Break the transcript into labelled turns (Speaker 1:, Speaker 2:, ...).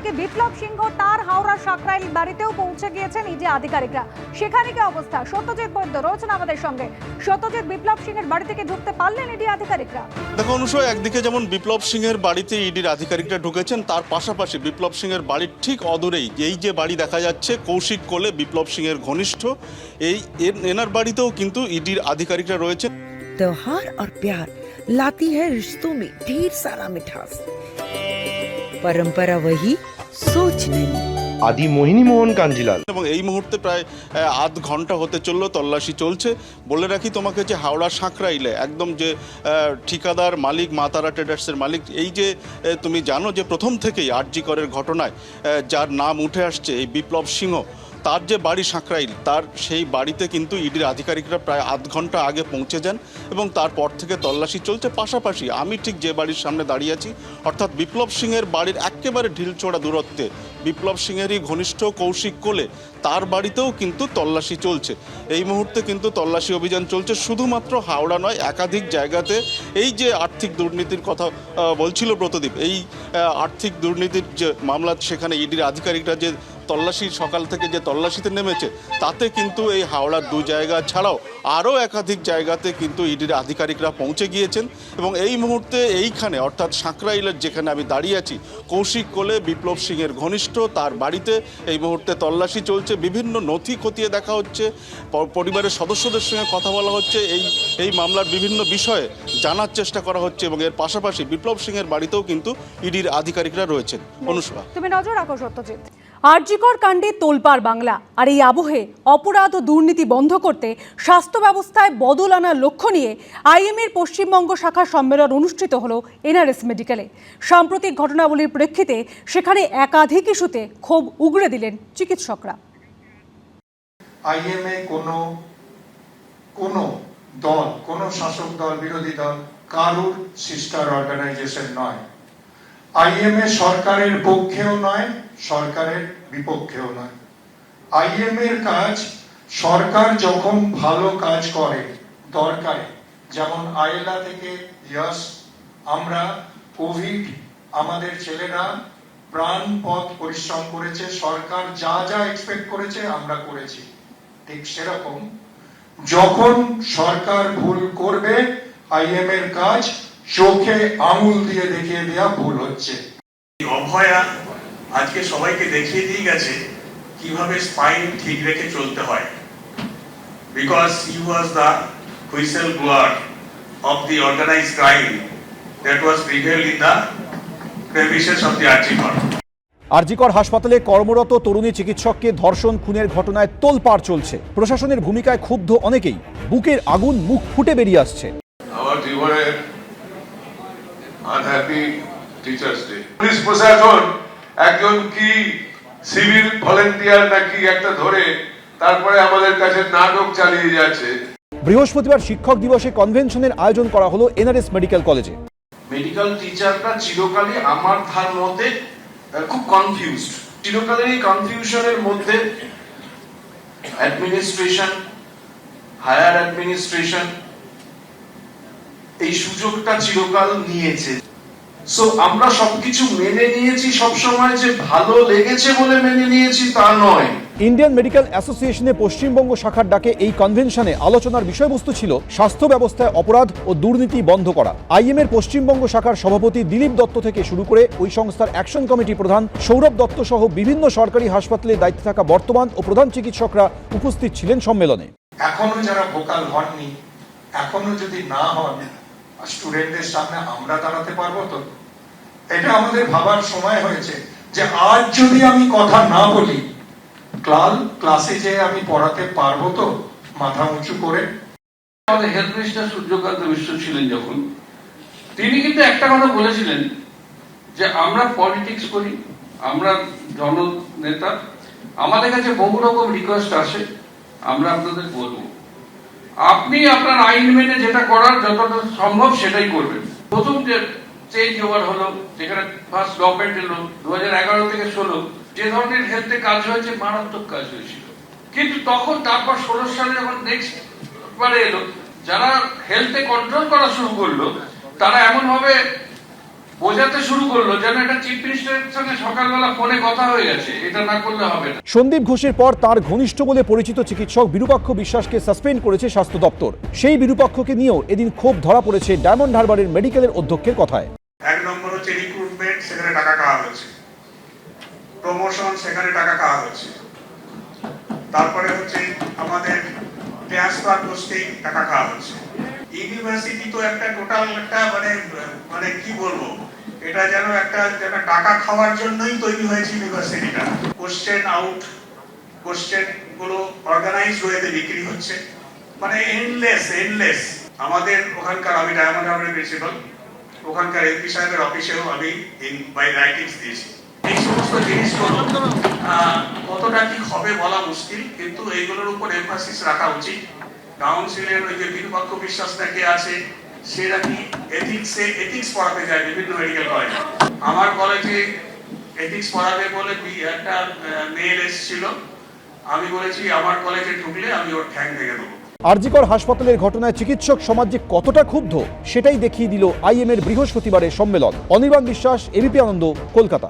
Speaker 1: থেকে বিপ্লব সিংহ তার হাওড়া সাকরাইল বাড়িতেও পৌঁছে গিয়েছেন ইডি আধিকারিকরা। সেখানে কি অবস্থা? সত্যজিৎ বৈদ্য রয়েছেন আমাদের সঙ্গে। সত্যজিৎ, বিপ্লব সিংহের বাড়ি থেকে ঢুকতে পারলেন ইডি আধিকারিকরা?
Speaker 2: দেখো অনুষ, একদিকে যেমন বিপ্লব সিংহের বাড়িতে ইডির আধিকারিকরা ঢুকেছেন, তার পাশাপাশি বিপ্লব সিংহের বাড়ির ঠিক অদূরেই এই যে বাড়ি দেখা যাচ্ছে, কৌশিক কোলে বিপ্লব সিংহের ঘনিষ্ঠ এনার বাড়িতেও কিন্তু ইডির আধিকারিকরা রয়েছেন।
Speaker 3: त्योहार और प्यार लाती है रिश्तों में ढेर सारा मिठास। परंपरा वही, सोच नहीं।
Speaker 4: আদি মোহিনী মোহন কাঞ্জিলাল।
Speaker 2: এবং এই মুহূর্তে প্রায় আধ ঘন্টা হতে চললো, তল্লাশি চলছে। বলে রাখি তোমাকে যে হাওড়া সাঁকরাইলে একদম যে ঠিকাদার মালিক, মা তারা ট্রেডার্সের মালিক, এই যে তুমি জানো যে প্রথম থেকেই আরজি করের ঘটনায় যার নাম উঠে আসছে এই বিপ্লব সিংহ, তার যে বাড়ি সাঁকরাইল, তার সেই বাড়িতে কিন্তু ইডির আধিকারিকরা প্রায় আধ ঘন্টা আগে পৌঁছে যান এবং তারপর থেকে তল্লাশি চলছে। পাশাপাশি আমি ঠিক যে বাড়ির সামনে দাঁড়িয়ে আছি, অর্থাৎ বিপ্লব সিংহের বাড়ির একেবারে ঢিলছোড়া দূরত্বে বিপ্লব সিংহেরই ঘনিষ্ঠ কৌশিক কোলে তার বাড়িতেও কিন্তু তল্লাশি চলছে। এই মুহূর্তে কিন্তু তল্লাশি অভিযান চলছে শুধুমাত্র হাওড়া নয়, একাধিক জায়গাতে। এই যে আর্থিক দুর্নীতির কথা বলছিল ব্রতদীপ, এই আর্থিক দুর্নীতির যে মামলা, সেখানে ইডির আধিকারিকরা যে তল্লাশি সকাল থেকে যে তল্লাশিতে নেমেছে, তাতে কিন্তু এই হাওড়ার দু জায়গা ছাড়াও আরও একাধিক জায়গাতে কিন্তু ইডির আধিকারিকরা পৌঁছে গিয়েছেন। এবং এই মুহূর্তে এইখানে অর্থাৎ সাঁকরাইলের যেখানে আমি দাঁড়িয়ে আছি, কৌশিক কোলে বিপ্লব সিংহের ঘনিষ্ঠ তার বাড়িতে এই মুহূর্তে তল্লাশি চলছে। বিভিন্ন নথি খতিয়ে দেখা হচ্ছে, পরিবারের সদস্যদের সঙ্গে কথা বলা হচ্ছে, এই মামলার বিভিন্ন বিষয়ে জানার চেষ্টা করা হচ্ছে। এবং এর পাশাপাশি বিপ্লব সিংহের বাড়িতেও কিন্তু ইডির আধিকারিকরা রয়েছেন। অনুষ্কা,
Speaker 1: তুমি নজর রাখো সত্যজিৎ। আরজিকর কাণ্ডে তোলপাড় বাংলা, আর এই আবহে অপরাধ ও দুর্নীতি বন্ধ করতে স্বাস্থ্য ব্যবস্থায় বদল আনার লক্ষ্য নিয়ে আইএমএর পশ্চিমবঙ্গ শাখার সম্মেলন অনুষ্ঠিত হলো এনআরএস মেডিকেলে। সাম্প্রতিক ঘটনাবলীর প্রেক্ষিতে সেখানে একাধিক ইস্যুতে ক্ষোভ উগরে দিলেন চিকিৎসকরা।
Speaker 5: আইএমএ কোনো দল, কোনো শাসক দল, বিরোধী দল, কারুর সিস্টার অর্গানাইজেশন নয়। আইএমএ সরকারের পক্ষেও নয়, সরকারের বিপক্ষেও নয়। আইএমএর কাজ, সরকার যখন ভালো কাজ করে দরকারে, যেমন আইলা থেকে ইয়াস, আমরা কোভিড, আমাদের ছেলেরা প্রাণপথ পরিশ্রম করেছে, সরকার যা যা এক্সপেক্ট করেছে আমরা করেছি। ঠিক সেরকম যখন সরকার ভুল করবে, আইএমএর কাজ চোখে আঙুল দিয়ে দেখিয়ে দেওয়া ভুল হচ্ছে।
Speaker 6: অভয়া আজকে সবাইকে দেখিয়ে দিয়ে গেছে কিভাবে স্পাইন ঠিক রেখে চলতে হয়, because he was the whistle blower of the organised crime that was prevailed in the premises of the RG Kar.
Speaker 7: RG Kar হাসপাতালে কর্মরত তরুণী চিকিৎসককে ধর্ষণ খুনের ঘটনায় তোলপাড় চলছে। প্রশাসনের ভূমিকায় ক্ষুব্ধ অনেকেই। বুকের আগুন মুখ ফুটে বেরিয়ে আসছে।
Speaker 8: আমার জীবনের আনহ্যাপি টিচার্স ডে। পুলিশ প্রশাসন একজন কি সিভিল ভলেন্টিয়ার নাকি একটা ধরে তারপরে আমাদের কাছে নাটক চালিয়ে যাচ্ছে।
Speaker 7: বৃহস্পতিবার শিক্ষক দিবসে কনভেনশনের আয়োজন করা হলো এনআরএস মেডিকেল কলেজে।
Speaker 9: মেডিকেল টিচাররা চিরকালই আমার ধার মতে খুব কনফিউজড। চিরকালের এই কনফিউশনের মধ্যে অ্যাডমিনিস্ট্রেশন, হায়ার অ্যাডমিনিস্ট্রেশন এই সুযোগটা চিরকাল নিয়েছে। সো আমরা সবকিছু মেনে নিয়েছি, সবসময় যে ভালো লেগেছে বলে মেনে নিয়েছি তা নয়।
Speaker 7: ইন্ডিয়ান মেডিকেল অ্যাসোসিয়েশনের পশ্চিমবঙ্গ শাখার ডাকে এই কনভেনশনে আলোচনার বিষয়বস্তু ছিল স্বাস্থ্য ব্যবস্থায় অপরাধ ও দুর্নীতি বন্ধ করা। আইএমএর পশ্চিমবঙ্গ শাখার সভাপতি দিলীপ দত্ত থেকে শুরু করে ওই সংস্থার অ্যাকশন কমিটি প্রধান সৌরভ দত্ত সহ বিভিন্ন সরকারি হাসপাতালে দায়িত্বে থাকা বর্তমান ও প্রধান চিকিৎসকরা উপস্থিত ছিলেন সম্মেলনে।
Speaker 5: এখনো যারা ভোকাল হননি, এখনো যদি না হন, স্টুডেন্টদের সামনে আমরা দাঁড়াতে পারবো তো? এটা আমাদের ভাবার সময় হয়েছে যে আজ যদি আমি কথা না বলি, ক্লাসে যে আমি পড়াতে পারবো তো মাথা উঁচু করে?
Speaker 9: আমাদের হেলথ মিনিস্টার সূর্যকান্ত মিশ্র ছিলেন যখন, তিনি কিন্তু একটা কথা বলেছিলেন যে আমরা পলিটিক্স করি, আমরা জননেতা, আমাদের কাছে বহু রকম রিকোয়েস্ট আসে, আমরা আপনাদের বলবো, আপনি আপনার আইন মেনে যেটা করার যতটা সম্ভব সেটাই করবেন। প্রথম যে চেঞ্জ ওভার হলো, যেখানে ফার্স্ট গভর্নমেন্ট এলো 2011 থেকে 16, যে ধরনের হেলথে কাজ হয়েছে মারাত্মক কাজ হয়েছিল। কিন্তু তখন তারপর 16 সালে যখন নেক্সট বারে এলো, যারা হেলথে কন্ট্রোল করা শুরু করলো তারা এমন ভাবে বোঝাতে শুরু করলো যেন এটা চিফ মিনিস্টারের সঙ্গে সকালবেলা ফোনে কথা হয়ে গেছে, এটা না করলে হবে না।
Speaker 7: সন্দীপ ঘোষের পর তার ঘনিষ্ঠ বলে পরিচিত চিকিৎসক বিরূপাক্ষ বিশ্বাসকে সাসপেন্ড করেছে স্বাস্থ্য দপ্তর। সেই বিরূপাক্ষকে নিয়েও এদিন ক্ষোভ ধরা পড়েছে ডায়মন্ড হারবারের মেডিকেলের অধ্যক্ষের কথায়।
Speaker 6: এক নম্বর হচ্ছে রিক্রুটমেন্ট, সেখানে টাকা খাওয়া হচ্ছে, প্রমোশন, সেখানে টাকা খাওয়া হচ্ছে, তারপরে হচ্ছে আমাদের ট্রান্সফার পোস্টিং, টাকা খাওয়া হচ্ছে। ইউনিভার্সিটি তো একটা টোটাল একটা মানে কি বলবো, এটা যেন টাকা খাওয়ার জন্যই তৈরি হয়েছে ইউনিভার্সিটিটা। কোশ্চেন আউট, কোশ্চেন গুলো অর্গানাইজ ওয়েতে বিক্রি হচ্ছে, মানে এন্ডলেস। আমাদের ওখানকার, আমি ডায়মন্ড হারবারের প্রিন্সিপাল, ওখানকার এমপি সাহেবের অফিসেও আমি বাই রাইটিংস দিয়েছি। এই সমস্ত জিনিসগুলো কতটা কি হবে বলা মুশকিল, কিন্তু এইগুলোর উপর এমফাসিস রাখা উচিত। কাউন্সিলের ওই যে বিরূপাক্ষ বিশ্বাস নাকি আছে, সে নাকি এথিক্স পড়াতে যায় বিভিন্ন মেডিকেল কলেজে। আমার কলেজে এথিক্স পড়াবে বলে একটা মেয়ের এসেছিল, আমি বলেছি আমার কলেজে ঢুকলে আমি ওর ঠ্যাং ভেঙে দেবো।
Speaker 7: আরজিকর হাসপাতালের ঘটনায় চিকিৎসক সমাজ যে কতটা ক্ষুব্ধ সেটাই দেখিয়ে দিল আইএম এর বৃহস্পতিবারের সম্মেলন। অনির্বাণ বিশ্বাস, এবিপি আনন্দ, কলকাতা।